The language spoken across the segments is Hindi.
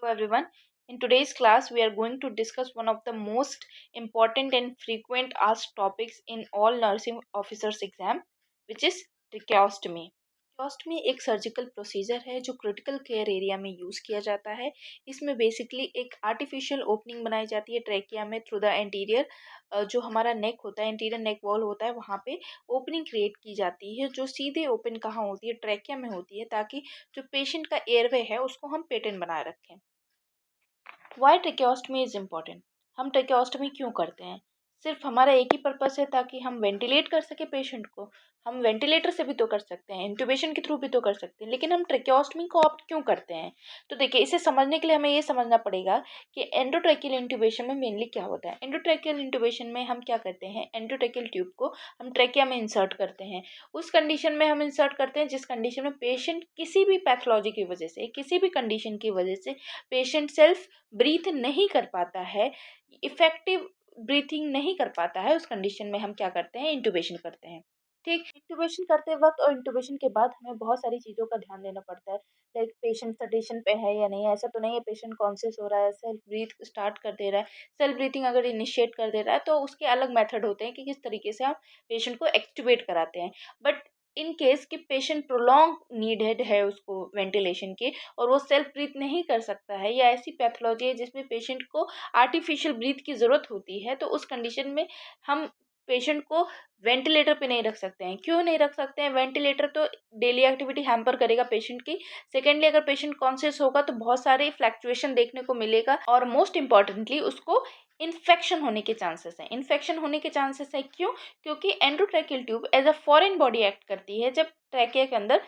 Hello everyone. In today's class, we are going to discuss one of the most important and frequent asked topics in all nursing officers exam, which is tracheostomy. ट्रेकेओस्टमी एक सर्जिकल प्रोसीजर है जो क्रिटिकल केयर एरिया में यूज़ किया जाता है। इसमें बेसिकली एक आर्टिफिशियल ओपनिंग बनाई जाती है ट्रैकिया में थ्रू द एंटीरियर जो हमारा नेक होता है, एंटीरियर नेक वॉल होता है, वहाँ पे ओपनिंग क्रिएट की जाती है जो सीधे ओपन कहाँ होती है, ट्रैकिया में होती है, ताकि जो पेशेंट का एयरवे है उसको हम पेटेंट बनाए रखें। Why tracheostomy is important. हम ट्रेकेओस्टमी क्यों करते हैं? सिर्फ हमारा एक ही पर्पस है ताकि हम वेंटिलेट कर सके पेशेंट को। हम वेंटिलेटर से भी तो कर सकते हैं, इंट्यूबेशन के थ्रू भी तो कर सकते हैं, लेकिन हम ट्रेकेओस्टमी को ऑप्ट क्यों करते हैं? तो देखिए, इसे समझने के लिए हमें ये समझना पड़ेगा कि एंडोट्रेकियल इंट्यूबेशन में मेनली क्या होता है। एंडोट्रेकियल इंट्यूबेशन में हम क्या करते हैं, एंडोट्रेकियल ट्यूब को हम ट्रेकिया में इंसर्ट करते हैं। उस कंडीशन में हम इंसर्ट करते हैं जिस कंडीशन में पेशेंट किसी भी पैथोलॉजी की वजह से, किसी भी कंडीशन की वजह से पेशेंट सेल्फ ब्रीथ नहीं कर पाता है, इफेक्टिव ब्रीथिंग नहीं कर पाता है। उस कंडीशन में हम क्या करते हैं, इंट्यूबेशन करते हैं। ठीक, इंट्यूबेशन करते वक्त और इंट्यूबेशन के बाद हमें बहुत सारी चीज़ों का ध्यान देना पड़ता है। लाइक पेशेंट सेडेशन पे है या नहीं है। ऐसा तो नहीं है पेशेंट कॉन्शियस हो रहा है, सेल्फ ब्रीथ स्टार्ट कर दे रहा है। सेल्फ ब्रीथिंग अगर इनिशिएट कर दे रहा है तो उसके अलग मेथड होते हैं कि किस तरीके से हम पेशेंट को एक्सट्यूबेट कराते हैं। बट इन केस कि पेशेंट प्रोलॉन्ग नीडेड है उसको वेंटिलेशन की और वो सेल्फ ब्रीथ नहीं कर सकता है, या ऐसी पैथोलॉजी है जिसमें पेशेंट को आर्टिफिशियल ब्रीथ की ज़रूरत होती है, तो उस कंडीशन में हम पेशेंट को वेंटिलेटर पे नहीं रख सकते हैं। क्यों नहीं रख सकते हैं? वेंटिलेटर तो डेली एक्टिविटी हैम्पर करेगा पेशेंट की। सेकेंडली, अगर पेशेंट कॉन्शियस होगा तो बहुत सारे फ्लैक्चुएशन देखने को मिलेगा, और मोस्ट इंपॉर्टेंटली उसको इन्फेक्शन होने के चांसेस हैं। इन्फेक्शन होने के चांसेस है क्यों? क्योंकि endotracheal tube as a foreign body act करती है जब ट्रैकिया के अंदर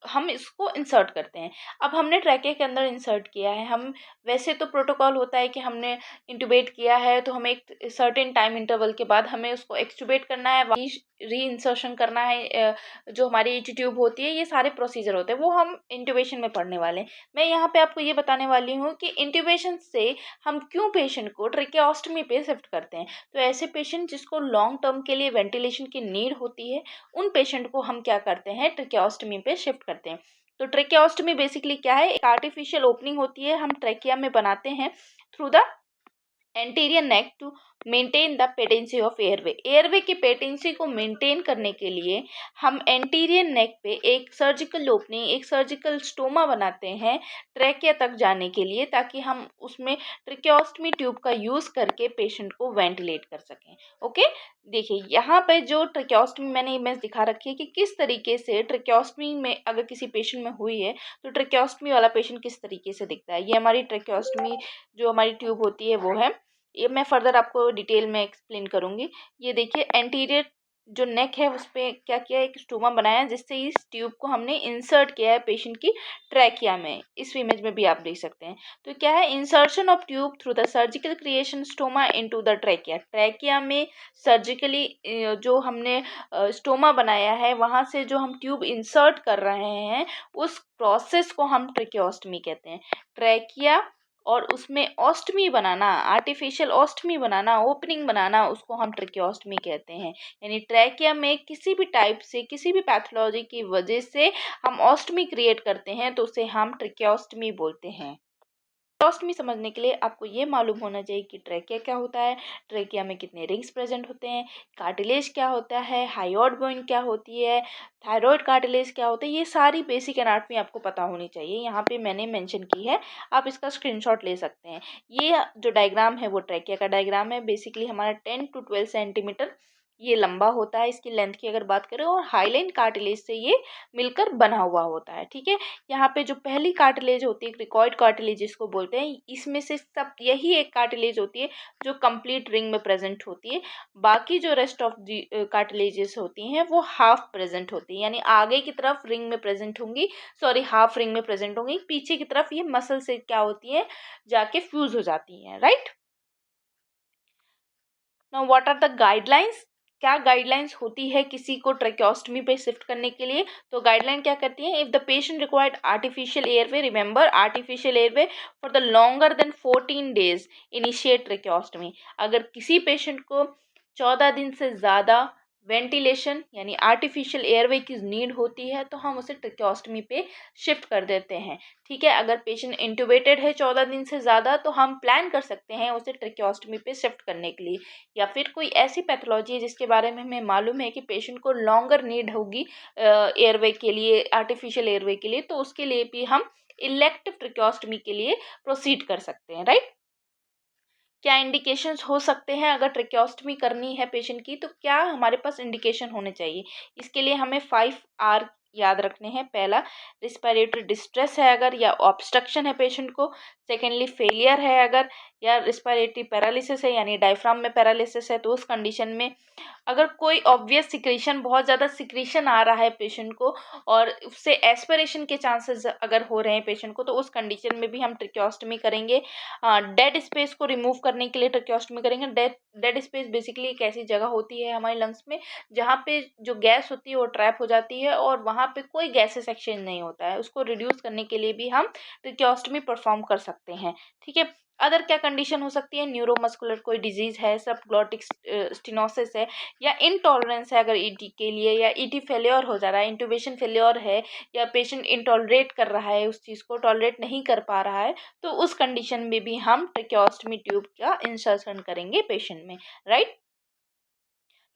हम इसको इंसर्ट करते हैं। अब हमने ट्रैके के अंदर इंसर्ट किया है, हम वैसे तो प्रोटोकॉल होता है कि हमने इंट्यूबेट किया है तो हमें एक सर्टेन टाइम इंटरवल के बाद हमें उसको एक्सट्यूबेट करना है, री इंसर्शन करना है, जो हमारी ईटी ट्यूब होती है, ये सारे प्रोसीजर होते हैं, वो हम इंट्यूबेशन में पढ़ने वाले हैं। मैं यहाँ पे आपको ये बताने वाली हूँ कि इंट्यूबेशन से हम क्यों पेशेंट को ट्रेकेओस्टमी पे शिफ्ट करते हैं। तो ऐसे पेशेंट जिसको लॉन्ग टर्म के लिए वेंटिलेशन की नीड होती है, उन पेशेंट को हम क्या करते हैं, ट्रेकेओस्टमी पे शिफ्ट करते हैं। तो ट्रेकेओस्टमी बेसिकली क्या है, एक आर्टिफिशियल ओपनिंग होती है, हम ट्रेकिया में बनाते हैं through the anterior neck to maintain the patency of airway. Airway की पेटेंसी को मेंटेन करने के लिए हम एंटीरियर नेक पे एक सर्जिकल ओपनिंग, एक सर्जिकल स्टोमा बनाते हैं ट्रैकिया तक जाने के लिए, ताकि हम उसमें ट्रेकेओस्टमी ट्यूब का यूज़ करके पेशेंट को वेंटिलेट कर सकें। ओके, देखिए यहाँ पे जो ट्रेकेओस्टमी मैंने इमेज दिखा रखी है कि किस तरीके से ट्रेकेओस्टमी में अगर किसी पेशेंट में हुई है तो ट्रेकेओस्टमी वाला पेशेंट किस तरीके से दिखता है। ये हमारी ट्रेकेओस्टमी जो हमारी ट्यूब होती है वो है। ये मैं फर्दर आपको डिटेल में एक्सप्लेन करूँगी। ये देखिए, एंटीरियर जो नेक है उस पे क्या किया है, एक स्टोमा बनाया जिससे इस ट्यूब को हमने इंसर्ट किया है पेशेंट की ट्रैकिया में। इस इमेज में भी आप देख सकते हैं। तो क्या है, insertion of tube through the surgical creation stoma into the trachea. Trachea में सर्जिकली जो हमने स्टोमा बनाया है, वहाँ से जो हम ट्यूब इंसर्ट कर रहे हैं, उस प्रोसेस को हम ट्रेकेओस्टमी कहते हैं। ट्रैकिया और उसमें ऑस्टमी बनाना, आर्टिफिशियल ऑस्टमी बनाना, ओपनिंग बनाना, उसको हम ट्रेकेओस्टमी कहते हैं। यानी ट्रैकिया में किसी भी टाइप से, किसी भी पैथोलॉजी की वजह से हम ऑस्टमी क्रिएट करते हैं तो उसे हम ट्रेकेओस्टमी बोलते हैं। ट्रेकेओस्टमी समझने के लिए आपको ये मालूम होना चाहिए कि ट्रैकिया क्या होता है, ट्रैकिया में कितने रिंग्स प्रेजेंट होते हैं, कार्टिलेज क्या होता है, हाइयोइड बोन क्या होती है, थायराइड कार्टिलेज क्या होता है। ये सारी बेसिक एनाटॉमी आपको पता होनी चाहिए। यहाँ पे मैंने मेंशन की है, आप इसका स्क्रीनशॉट ले सकते हैं। ये जो डायग्राम है वो ट्रैकिया का डायग्राम है। बेसिकली हमारा 10 to 12 सेंटीमीटर ये लंबा होता है। इसकी लेंथ की अगर बात करें, और हाइलाइन कार्टिलेज से ये मिलकर बना हुआ होता है। ठीक है, यहाँ पे जो पहली कार्टिलेज होती है, क्रिकॉइड कार्टिलेज जिसको बोलते हैं, इसमें से सब यही एक कार्टिलेज होती है जो कंप्लीट रिंग में प्रेजेंट होती है। बाकी जो रेस्ट ऑफ दी कार्टिलेजेस होती हैं वो हाफ प्रेजेंट होती है, यानी आगे की तरफ रिंग में प्रेजेंट होंगी, सॉरी हाफ रिंग में प्रेजेंट होंगी, पीछे की तरफ ये मसल से क्या होती है, जाके फ्यूज हो जाती हैं। Right, now what are the guidelines. क्या गाइडलाइंस होती है किसी को ट्रेकेओस्टमी पे शिफ्ट करने के लिए? तो गाइडलाइन क्या करती है, if the patient required artificial airway, remember artificial airway for the longer than 14 days initiate tracheostomy. अगर किसी पेशेंट को 14 दिन से ज़्यादा वेंटिलेशन यानी आर्टिफिशियल एयरवे की नीड होती है तो हम उसे ट्रेकियोस्टमी पे शिफ्ट कर देते हैं। ठीक है, अगर पेशेंट इंटुबेटेड है 14 दिन से ज़्यादा तो हम प्लान कर सकते हैं उसे ट्रेकियोस्टमी पे शिफ्ट करने के लिए। या फिर कोई ऐसी पैथोलॉजी है जिसके बारे में हमें मालूम है कि पेशेंट को लॉन्गर नीड होगी एयरवे के लिए, आर्टिफिशियल एयरवे के लिए, तो उसके लिए भी हम इलेक्टिव ट्रेकियोस्टमी के लिए प्रोसीड कर सकते हैं, राइट। क्या इंडिकेशंस हो सकते हैं अगर ट्रेकियोस्टमी करनी है पेशेंट की, तो क्या हमारे पास इंडिकेशन होने चाहिए। इसके लिए हमें 5 R याद रखने हैं। पहला, रिस्पिरेटरी डिस्ट्रेस है अगर, या ऑब्स्ट्रक्शन है पेशेंट को। सेकेंडली, फेलियर है अगर, या रिस्पिरेटरी पैरालिसिस है यानी डायफ्राम में पैरालिसिस है, तो उस कंडीशन में अगर कोई ऑब्वियस सिक्रीशन, बहुत ज़्यादा सिक्रीशन आ रहा है पेशेंट को और उससे एस्पिरेशन के चांसेस अगर हो रहे हैं पेशेंट को, तो उस कंडीशन में भी हम ट्रेकियोस्टमी करेंगे। डेड स्पेस को रिमूव करने के लिए ट्रेकियोस्टमी करेंगे। डेड स्पेस बेसिकली एक ऐसी जगह होती है हमारे लंग्स में जहाँ पे जो गैस होती है वो ट्रैप हो जाती है और वहाँ पे कोई गैसेस एक्सचेंज नहीं होता है। उसको रिड्यूस करने के लिए भी हम ट्रेकियोस्टमी परफॉर्म कर सकते हैं। ठीक है, अदर क्या कंडीशन हो सकती है, न्यूरोमस्कुलर कोई डिजीज है, सबग्लॉटिक स्टेनोसिस है, या इनटॉलरेंस है अगर ईटी के लिए, या ईटी फेल्योर हो जा रहा है, इंटुबेशन फेल्योर है, या पेशेंट इनटॉलरेट कर रहा है, उस चीज़ को टॉलरेट नहीं कर पा रहा है, तो उस कंडीशन में भी हम ट्रेकियोस्टमी ट्यूब का इंसर्शन करेंगे पेशेंट में, right.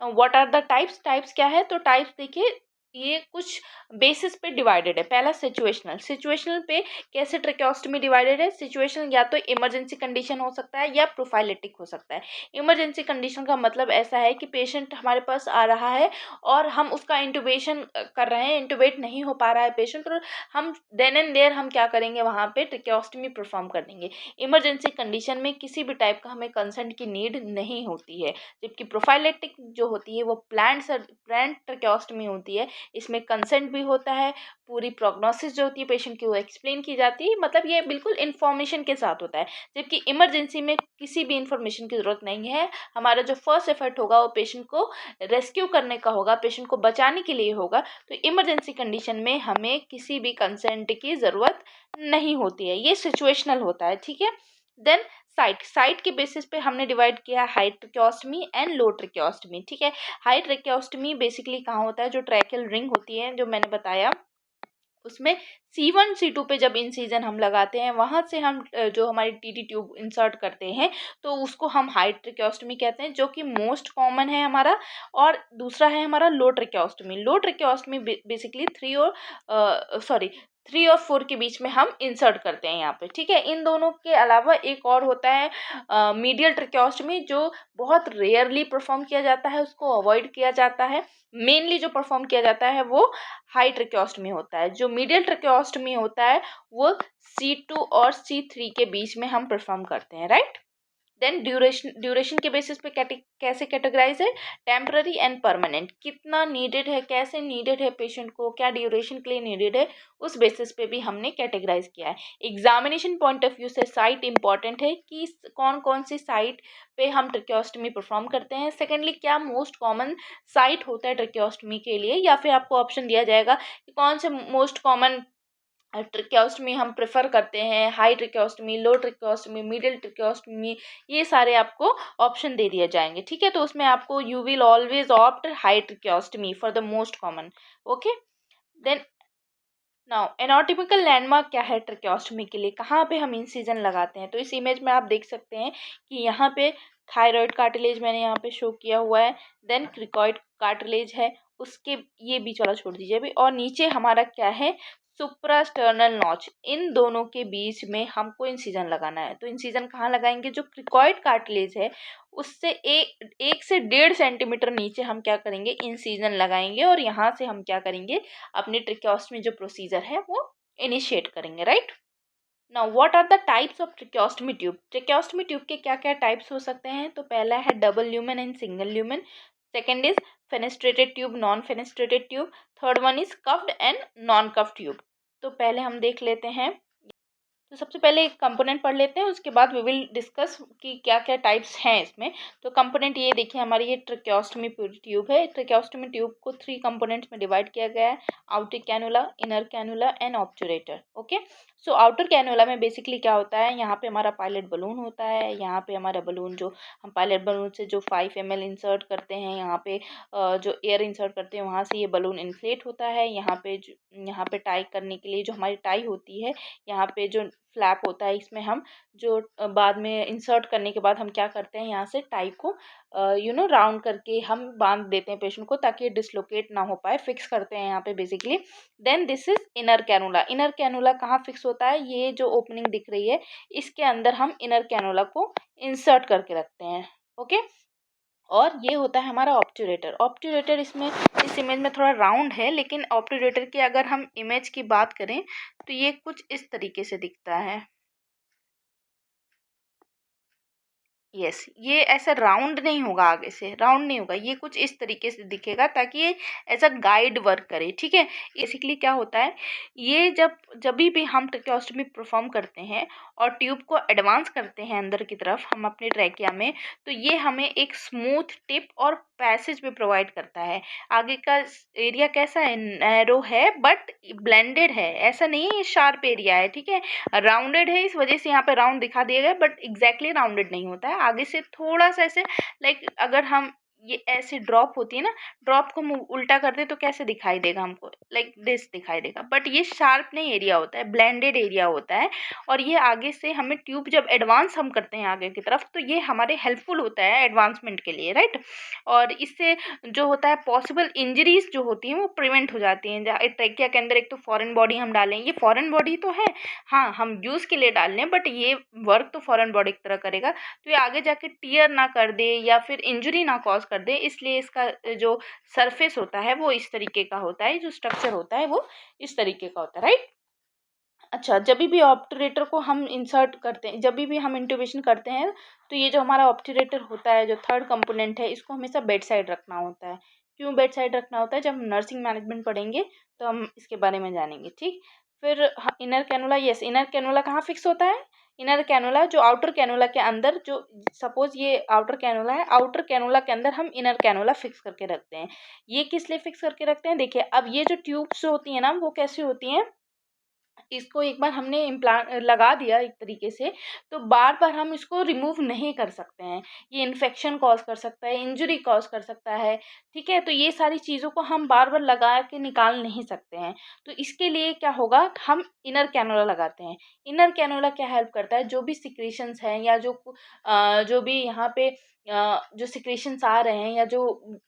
What are the types क्या है, तो टाइप्स देखिए ये कुछ बेसिस पे डिवाइडेड है। पहला, सिचुएशनल पे कैसे ट्रेकियोस्टमी डिवाइडेड है। सिचुएशनल या तो इमरजेंसी कंडीशन हो सकता है या प्रोफाइलेटिक हो सकता है। इमरजेंसी कंडीशन का मतलब ऐसा है कि पेशेंट हमारे पास आ रहा है और हम उसका इंटुबेशन कर रहे हैं, इंटुबेट नहीं हो पा रहा है पेशेंट, और हम देन एंड देयर हम क्या करेंगे, वहाँ पे ट्रेकियोस्टमी परफॉर्म कर देंगे। इमरजेंसी कंडीशन में किसी भी टाइप का हमें कंसेंट की नीड नहीं होती है। जबकि प्रोफाइलेटिक जो होती है वो प्लान्ट ट्रेकियोस्टमी होती है, इसमें कंसेंट भी होता है, पूरी प्रोग्नोसिस जो होती है पेशेंट की वो एक्सप्लेन की जाती है, मतलब ये बिल्कुल इन्फॉर्मेशन के साथ होता है। जबकि इमरजेंसी में किसी भी इन्फॉर्मेशन की ज़रूरत नहीं है। हमारा जो फर्स्ट एफर्ट होगा वो पेशेंट को रेस्क्यू करने का होगा, पेशेंट को बचाने के लिए होगा। तो इमरजेंसी कंडीशन में हमें किसी भी कंसेंट की ज़रूरत नहीं होती है, ये सिचुएशनल होता है। ठीक है, देन साइट के बेसिस पे हमने डिवाइड किया high tracheostomy and low tracheostomy. ठीक है, हाई ट्रेकियोस्टमी बेसिकली कहाँ होता है, जो ट्रैकियल रिंग होती है जो मैंने बताया, उसमें C1 C2 पे जब इंसिजन हम लगाते हैं, वहाँ से हम जो हमारी टीटी ट्यूब इंसर्ट करते हैं, तो उसको हम हाई ट्रेकियोस्टमी कहते हैं, जो कि मोस्ट कॉमन है हमारा। और दूसरा है हमारा लो ट्रेकियोस्टमी। लो ट्रेकियोस्टमी बेसिकली 3 और 4 के बीच में हम इंसर्ट करते हैं यहाँ पे। ठीक है, इन दोनों के अलावा एक और होता है मीडियल ट्रेकियोस्टमी, जो बहुत रेयरली परफॉर्म किया जाता है, उसको अवॉइड किया जाता है। मेनली जो परफॉर्म किया जाता है वो हाई ट्रेकियोस्टमी होता है। जो मीडियल ट्रेकियोस्टमी होता है वो C2 और C3 के बीच में हम परफॉर्म करते हैं, राइट। देन ड्यूरेशन के बेसिस पे कैसे कैटेगराइज है, टेम्पररी एंड परमानेंट, कितना नीडेड है, कैसे नीडेड है पेशेंट को, क्या ड्यूरेशन के लिए नीडेड है, उस बेसिस पे भी हमने कैटेगराइज किया है। एग्जामिनेशन पॉइंट ऑफ व्यू से साइट इंपॉर्टेंट है कि कौन कौन सी साइट पे हम ट्रेकियोस्टमी परफॉर्म करते हैं। सेकेंडली, क्या मोस्ट कॉमन साइट होता है ट्रेकियोस्टमी के लिए, या फिर आपको ऑप्शन दिया जाएगा कि कौन से मोस्ट कॉमन ट्रेकियोस्टमी हम प्रेफर करते हैं, हाई ट्रेकियोस्टमी, लो ट्रेकियोस्टमी, मिडिल ट्रेकियोस्टमी, ये सारे आपको ऑप्शन दे दिए जाएंगे। ठीक है, तो उसमें आपको you will always opt high tracheostomy for the most common. Okay, then now anatomical landmark क्या है ट्रेकियोस्टमी के लिए, कहाँ पे हम इंसिजन लगाते हैं। तो इस इमेज में आप देख सकते हैं कि यहाँ पे थायराइड कार्टिलेज मैंने यहाँ पे शो किया हुआ है, देन क्रिकॉइड कार्टिलेज है, उसके ये बीच वाला छोड़ दीजिए अभी, और नीचे हमारा क्या है, सुप्रास्टर्नल नॉच। इन दोनों के बीच में हमको इंसिजन लगाना है। तो इंसिजन कहाँ लगाएंगे, जो क्रिकॉइड कार्टिलेज है उससे 1 से 1.5 सेंटीमीटर नीचे हम क्या करेंगे, इंसिजन लगाएंगे, और यहाँ से हम क्या करेंगे, अपने ट्रेकियोस्टमी जो प्रोसीजर है वो इनिशिएट करेंगे, right. Now what are the types of tracheostomy tube. Tracheostomy tube के क्या क्या टाइप्स हो सकते हैं, तो पहला है double lumen and single lumen. Second is fenestrated tube, non fenestrated tube. Third one is cuffed and non cuffed tube. तो पहले हम देख लेते हैं, तो सबसे पहले एक कंपोनेंट पढ़ लेते हैं, उसके बाद वी विल डिस्कस कि क्या क्या टाइप्स हैं इसमें। तो कंपोनेंट ये देखिए, हमारी ये ट्रेकियोस्टमी ट्यूब है। ट्रेकियोस्टमी ट्यूब को 3 कंपोनेंट्स में डिवाइड किया गया है, outer cannula, inner cannula and obturator. Okay, so outer cannula में बेसिकली क्या होता है, यहाँ पे हमारा पायलट बलून होता है, यहाँ पे हमारा बलून जो हम पायलट बलून से जो 5 ml इंसर्ट करते हैं, यहाँ पे जो एयर इंसर्ट करते हैं वहाँ से ये बलून इन्फ्लेट होता है। यहाँ पे टाई करने के लिए जो हमारी टाई होती है, यहाँ पे जो फ्लैप होता है, इसमें हम जो बाद में इंसर्ट करने के बाद हम क्या करते हैं, यहाँ से टाई को राउंड करके हम बांध देते हैं पेशेंट को, ताकि डिसलोकेट ना हो पाए, फिक्स करते हैं यहाँ पे basically. Then this is inner cannula. Inner cannula कहाँ फिक्स होता है, ये जो ओपनिंग दिख रही है इसके अंदर हम इनर कैनुला को इंसर्ट करके रखते हैं। ओके, और ये होता है हमारा ऑब्ट्यूरेटर। ऑब्ट्यूरेटर इसमें इस इमेज में थोड़ा राउंड है, लेकिन ऑब्ट्यूरेटर की अगर हम इमेज की बात करें तो ये कुछ इस तरीके से दिखता है। यस, ये ऐसा राउंड नहीं होगा, आगे से राउंड नहीं होगा, ये कुछ इस तरीके से दिखेगा ताकि ये एज अ गाइड वर्क करे। ठीक है, बेसिकली क्या होता है, ये जब भी हम ट्रेकियोस्टोमी परफॉर्म करते हैं और ट्यूब को एडवांस करते हैं अंदर की तरफ हम अपने ट्रैकिया में, तो ये हमें एक स्मूथ टिप और पैसेज भी प्रोवाइड करता है। आगे का एरिया कैसा है, नैरो है बट ब्लेंडेड है, ऐसा नहीं है ये शार्प एरिया है। ठीक है, राउंडेड है, इस वजह से यहाँ पे राउंड दिखा दिया गया, बट एग्जैक्टली राउंडेड नहीं होता है। आगे से थोड़ा सा ऐसे, लाइक अगर हम ये ऐसे ड्रॉप होती है ना, ड्रॉप को हम उल्टा कर दे तो कैसे दिखाई देगा हमको, लाइक दिस दिखाई देगा, बट ये शार्प नहीं एरिया होता है, ब्लेंडेड एरिया होता है। और ये आगे से हमें ट्यूब जब एडवांस हम करते हैं आगे की तरफ, तो ये हमारे हेल्पफुल होता है एडवांसमेंट के लिए, राइट। और इससे जो होता है पॉसिबल इंजरीज जो होती हैं वो प्रिवेंट हो जाती हैं। ट्रैकिया के अंदर एक तो फॉरेन बॉडी हम डालें, ये फॉरेन बॉडी तो है, हाँ हम यूज़ के लिए डाल लें, बट ये वर्क तो फॉरेन बॉडी की तरह करेगा, तो ये आगे जाके टीयर ना कर दे या फिर इंजरी ना कॉज कर दे, इसलिए इसका जो सरफेस होता है वो इस तरीके का होता है, जो स्ट्रक्चर होता है वो इस तरीके का होता है, राइट। अच्छा, जब भी ऑब्टूरेटर को हम इंसर्ट करते हैं, जब भी हम इंट्यूबेशन करते हैं, तो ये जो हमारा ऑब्टूरेटर होता है, जो थर्ड कंपोनेंट है, इसको हमेशा बेड साइड रखना होता है। क्यों बेड साइड रखना होता है, जब हम नर्सिंग मैनेजमेंट पढ़ेंगे तो हम इसके बारे में जानेंगे। ठीक, फिर inner cannula, yes, inner cannula कहाँ फिक्स होता है, इनर कैनुला जो आउटर कैनुला के अंदर, जो सपोज ये आउटर कैनुला है, आउटर कैनुला के अंदर हम इनर कैनुला फिक्स करके रखते हैं। ये किस लिए फिक्स करके रखते हैं, देखिए अब ये जो ट्यूब्स होती हैं ना, वो कैसी होती हैं, इसको एक बार हमने इम्प्लांट लगा दिया एक तरीके से, तो बार बार हम इसको रिमूव नहीं कर सकते हैं। ये इन्फेक्शन कॉज कर सकता है, इंजरी कॉज कर सकता है। ठीक है, तो ये सारी चीज़ों को हम बार बार लगा के निकाल नहीं सकते हैं। तो इसके लिए क्या होगा, हम इनर कैनुला लगाते हैं। इनर कैनुला क्या हेल्प करता है, जो भी सिक्रीशंस हैं या जो भी यहाँ पे जो सिक्रीशंस आ रहे हैं, या जो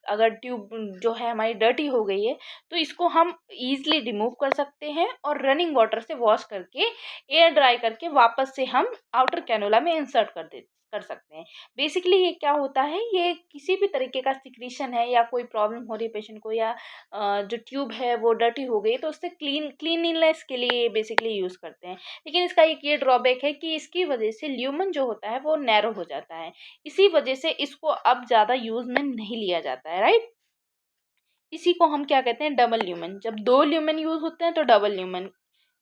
अगर ट्यूब जो है हमारी डर्टी हो गई है, तो इसको हम ईज़िली रिमूव कर सकते हैं और रनिंग वाटर से वॉश करके एयर ड्राई करके वापस से हम आउटर कैनुला में इंसर्ट कर सकते हैं। बेसिकली ये क्या होता है, ये किसी भी तरीके का सिक्रीशन है या कोई प्रॉब्लम हो रही है पेशेंट को, या जो ट्यूब है वो डर्टी हो गई, तो उससे क्लीनलीनेस के लिए बेसिकली यूज़ करते हैं। लेकिन इसका एक ये ड्रॉबैक है कि इसकी वजह से ल्यूमन जो होता है वो नैरो हो जाता है, इसी वजह से इसको अब ज़्यादा यूज़ में नहीं लिया जाता है, राइट। इसी को हम क्या कहते हैं, डबल ल्यूमेन। जब दो ल्यूमेन यूज होते हैं तो डबल ल्यूमेन,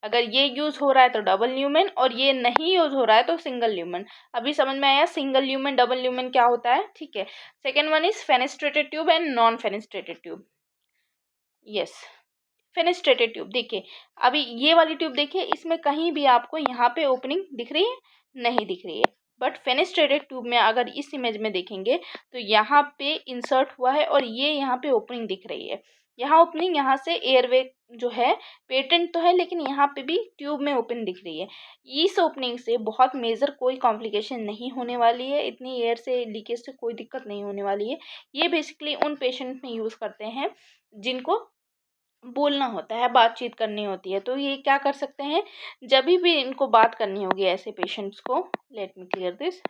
अगर ये यूज हो रहा है तो डबल ल्यूमेन, और ये नहीं यूज हो रहा है तो सिंगल ल्यूमेन। अभी समझ में आया सिंगल ल्यूमेन डबल ल्यूमेन क्या होता है, ठीक है। Second one is fenestrated tube and non fenestrated tube. Yes, fenestrated tube, देखिए अभी ये वाली ट्यूब देखिए, इसमें कहीं भी आपको यहाँ पे ओपनिंग दिख रही है, नहीं दिख रही है। बट फेनेस्ट्रेटेड ट्यूब में अगर इस इमेज में देखेंगे तो यहाँ पे इंसर्ट हुआ है और ये यहाँ पे ओपनिंग दिख रही है। यहाँ ओपनिंग, यहाँ से एयरवे जो है पेटेंट तो है, लेकिन यहाँ पे भी ट्यूब में ओपन दिख रही है। इस ओपनिंग से बहुत मेजर कोई कॉम्प्लिकेशन नहीं होने वाली है, इतनी एयर से लीकेज से कोई दिक्कत नहीं होने वाली है। ये बेसिकली उन पेशेंट में यूज़ करते हैं जिनको बोलना होता है, बातचीत करनी होती है, तो ये क्या कर सकते हैं, जब भी इनको बात करनी होगी ऐसे पेशेंट्स को, let me clear this,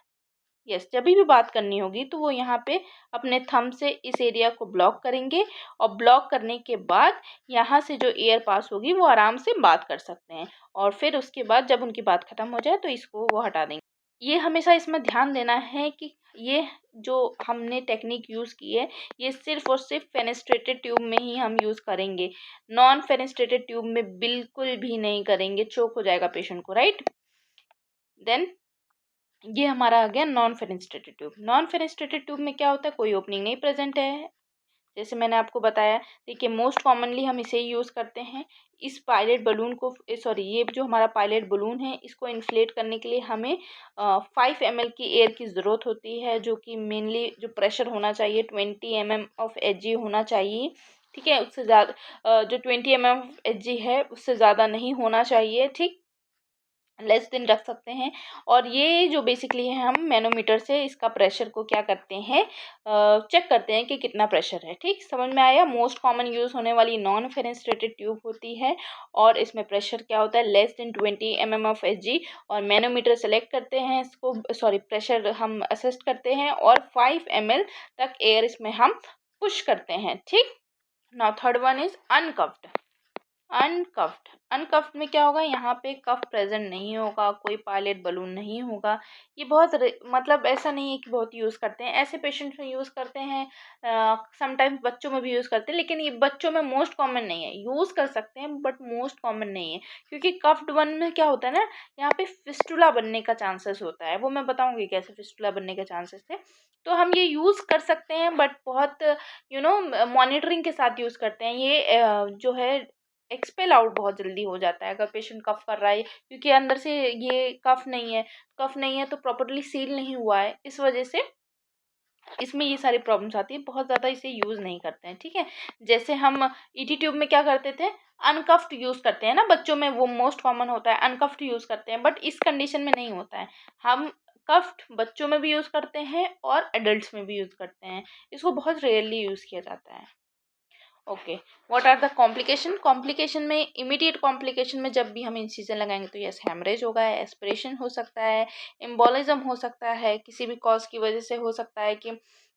yes, जब भी बात करनी होगी तो वो यहाँ पे अपने थंब से इस एरिया को ब्लॉक करेंगे, और ब्लॉक करने के बाद यहाँ से जो एयर पास होगी वो आराम से बात कर सकते हैं, और फिर उसके बाद जब उनकी बात खत्म हो जाए तो इसको वो हटा देंगे। ये हमेशा इसमें ध्यान देना है कि ये जो हमने टेक्निक यूज़ की है, ये सिर्फ और सिर्फ फेनेस्ट्रेटेड ट्यूब में ही हम यूज़ करेंगे, नॉन फेनेस्ट्रेटेड ट्यूब में बिल्कुल भी नहीं करेंगे, चोक हो जाएगा पेशेंट को, राइट। देन ये हमारा आ गया non fenestrated tube. Non fenestrated tube में क्या होता है, कोई ओपनिंग नहीं प्रेजेंट है, जैसे मैंने आपको बताया, देखिए मोस्ट कॉमनली हम इसे ही यूज़ करते हैं। इस पायलट बलून को सॉरी ये जो हमारा पायलट बलून है इसको इन्फ्लेट करने के लिए हमें 5 ml की एयर की ज़रूरत होती है, जो कि मेनली जो प्रेशर होना चाहिए 20 mm ऑफ एच होना चाहिए। ठीक है, उससे ज़्यादा जो 20 mm ऑफ एच है उससे ज़्यादा नहीं होना चाहिए। ठीक, लेस दिन रख सकते हैं। और ये जो बेसिकली है हम मैनोमीटर से इसका प्रेशर को क्या करते हैं, चेक करते हैं कि कितना प्रेशर है। ठीक, समझ में आया। मोस्ट कॉमन यूज़ होने वाली नॉन फेनेस्ट्रेटेड ट्यूब होती है और इसमें प्रेशर क्या होता है, less than 20 mm of H और मैनोमीटर सेलेक्ट करते हैं इसको, सॉरी प्रेशर हम असेस्ट करते हैं और 5 ml तक एयर इसमें हम पुश करते हैं। ठीक, नाउ थर्ड वन इज अनकफ्ड। अनकफ्ड में क्या होगा, यहाँ पे कफ प्रेजेंट नहीं होगा, कोई पायलट बलून नहीं होगा। ये बहुत मतलब ऐसा नहीं है कि बहुत यूज़ करते हैं, ऐसे पेशेंट्स में यूज़ करते हैं, समटाइम्स बच्चों में भी यूज़ करते हैं, लेकिन ये बच्चों में मोस्ट कॉमन नहीं है। यूज़ कर सकते हैं बट मोस्ट कॉमन नहीं है, क्योंकि कफ्ड वन में क्या होता है ना, यहाँ पे फिस्टुला बनने का चांसेस होता है। वो मैं बताऊंगी कैसे फिस्टुला बनने के चांसेस थे। तो हम ये यूज़ कर सकते हैं बट बहुत मॉनिटरिंग के साथ यूज़ करते हैं। ये जो है एक्सपेल आउट बहुत जल्दी हो जाता है अगर पेशेंट कफ कर रहा है, क्योंकि अंदर से ये कफ नहीं है तो प्रॉपर्ली सील नहीं हुआ है, इस वजह से इसमें ये सारी प्रॉब्लम्स आती है। बहुत ज़्यादा इसे यूज़ नहीं करते हैं। ठीक है, जैसे हम ईटी ट्यूब में क्या करते थे, अनकफ्ड यूज़ करते हैं ना, बच्चों में वो मोस्ट कॉमन होता है, अनकफ्ड यूज़ करते हैं, बट इस कंडीशन में नहीं होता है। हम कफ्ड बच्चों में भी यूज़ करते हैं और एडल्ट्स में भी यूज़ करते हैं। इसको बहुत रेयरली यूज़ किया जाता है। Okay, what are the complication. Complication में इमीडिएट कॉम्प्लिकेशन में जब भी हम इंसिजन लगाएंगे तो यस हेमरेज होगा, एस्पिरेशन हो सकता है, एम्बोलिज्म हो सकता है, किसी भी कॉज की वजह से हो सकता है कि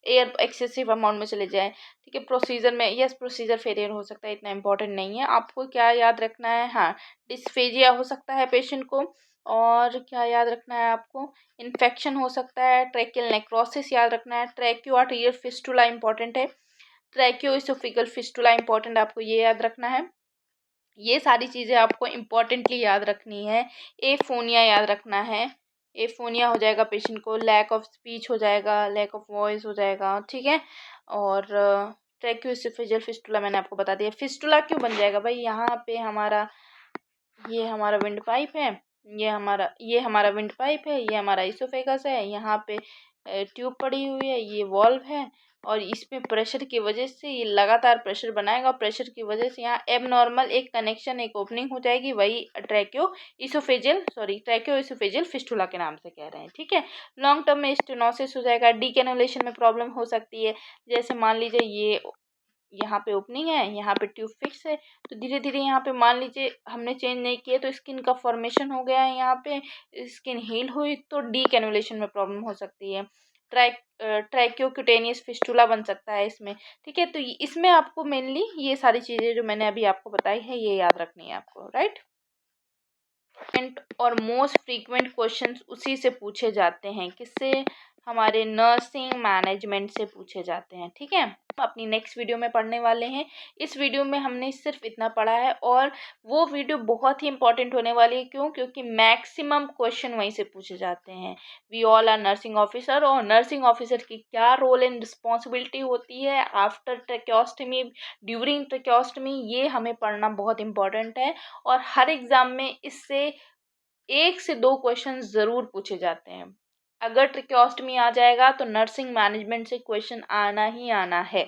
एयर एक्सेसिव अमाउंट में चले जाए। ठीक है, प्रोसीजर में यस प्रोसीजर फेलियर हो सकता है, इतना इंपॉर्टेंट नहीं है। आपको क्या याद रखना है, हाँ डिस्फेजिया हो सकता है पेशेंट को, और क्या याद रखना है आपको, इन्फेक्शन हो सकता है, ट्रैकियल नेक्रोसिस याद रखना है, ट्रैक्यू आर्टेरियल फिस्टुला इंपॉर्टेंट है, ट्रैक्योइसोफिकल फिस्टुला इंपॉर्टेंट, आपको ये याद रखना है। ये सारी चीज़ें आपको इम्पॉर्टेंटली याद रखनी है। एफोनिया याद रखना है, एफोनिया हो जाएगा पेशेंट को, लैक ऑफ स्पीच हो जाएगा, लैक ऑफ वॉइस हो जाएगा। ठीक है, और ट्रैक्योइसोफेजियल फिस्टुला मैंने आपको बता दिया। फिस्टुला क्यों बन जाएगा भाई, यहाँ पे ये हमारा विंड पाइप है, ये हमारा विंड पाइप है, ये हमारा इसोफेगस है, यहाँ पे ट्यूब पड़ी हुई है, ये वॉल्व है, और इसमें प्रेशर की वजह से ये लगातार प्रेशर बनाएगा, प्रेशर की वजह से यहाँ एबनॉर्मल एक कनेक्शन, एक ओपनिंग हो जाएगी, वही ट्रैक्यो इसोफेजियल फिस्टुला के नाम से कह रहे हैं। ठीक है, लॉन्ग टर्म में स्टेनोसिस हो जाएगा, डीकेनुलेशन में प्रॉब्लम हो सकती है। जैसे मान लीजिए ये यहाँ पे ओपनिंग है, यहाँ पे ट्यूब फिक्स है, तो धीरे धीरे यहाँ पे मान लीजिए हमने चेंज नहीं किया तो स्किन का फॉर्मेशन हो गया है, यहाँ पे स्किन हील हुई तो डी कैनुलेशन में प्रॉब्लम हो सकती है। ट्रैक्योक्यूटेनियस फिस्टुला बन सकता है इसमें। ठीक है, तो इसमें आपको मेनली ये सारी चीज़ें जो मैंने अभी आपको बताई है ये याद रखनी है आपको, राइट। और मोस्ट फ्रीक्वेंट क्वेश्चंस उसी से पूछे जाते हैं, किससे, हमारे नर्सिंग मैनेजमेंट से पूछे जाते हैं। ठीक है, अपनी नेक्स्ट वीडियो में पढ़ने वाले हैं। इस वीडियो में हमने सिर्फ इतना पढ़ा है और वो वीडियो बहुत ही इंपॉर्टेंट होने वाली है। क्यों, क्योंकि मैक्सिमम क्वेश्चन वहीं से पूछे जाते हैं। We all are nursing officer, और नर्सिंग ऑफिसर की क्या रोल एंड रिस्पॉन्सिबिलिटी होती है आफ्टर ट्रेक्योस्टमी, ड्यूरिंग ट्रेक्योस्टमी, ये हमें पढ़ना बहुत इंपॉर्टेंट है। और हर एग्जाम में इससे 1 से 2 क्वेश्चन ज़रूर पूछे जाते हैं। अगर ट्रिकोस्टमी आ जाएगा तो नर्सिंग मैनेजमेंट से क्वेश्चन आना ही आना है।